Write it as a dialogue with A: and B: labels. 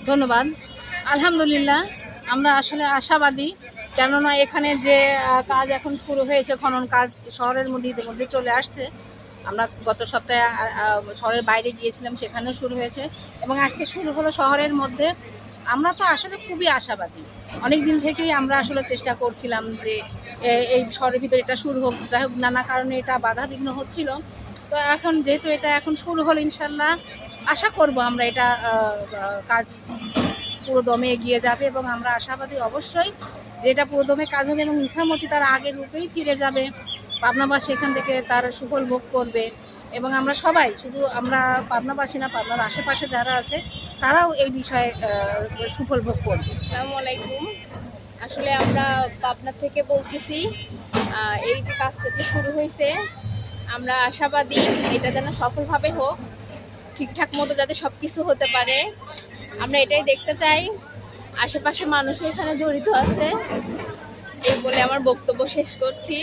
A: ধন্যবাদ। আলহামদুলিল্লাহ, আমরা আসলে আশাবাদী, কেননা এখানে যে কাজ এখন শুরু হয়েছে, খনন কাজ শহরের মধ্যে ইতিমধ্যে চলে আসছে। আমরা গত সপ্তাহে শহরের বাইরে গিয়েছিলাম, সেখানেও শুরু হয়েছে এবং আজকে শুরু হলো শহরের মধ্যে। আমরা তো আসলে খুবই আশাবাদী, অনেক দিন থেকেই আমরা আসলে চেষ্টা করছিলাম যে এই শহরের ভিতরে এটা শুরু হোক। যাই হোক, নানা কারণে এটা বাধাবিঘ্ন হচ্ছিল। তো এখন যেহেতু এটা এখন শুরু হলো, ইনশাল্লাহ আশা করব আমরা এটা কাজ পুরো দমে এগিয়ে যাবে এবং আমরা আশাবাদী অবশ্যই যেটা পুরো দমে কাজ হবে এবং ইছামতি তার আগের রূপেই ফিরে যাবে। পাবনাবাসী এখান থেকে তার সুফল ভোগ করবে এবং আমরা সবাই, শুধু আমরা পাবনাবাসী না, পাবনার আশেপাশে যারা আছে তারাও এই বিষয়ে সুফল ভোগ করবে।
B: আসসালামু আলাইকুম। আসলে আমরা পাবনা থেকে বলতেছি, এই যে কাজটা যে শুরু হয়েছে, আমরা আশাবাদী এটা যেন সফলভাবে হোক, ঠিকঠাক মতো যাতে সব কিছু হতে পারে, আমরা এটাই দেখতে চাই। আশেপাশে মানুষও এখানে জড়িত আছে, এই বলে আমার বক্তব্য শেষ করছি।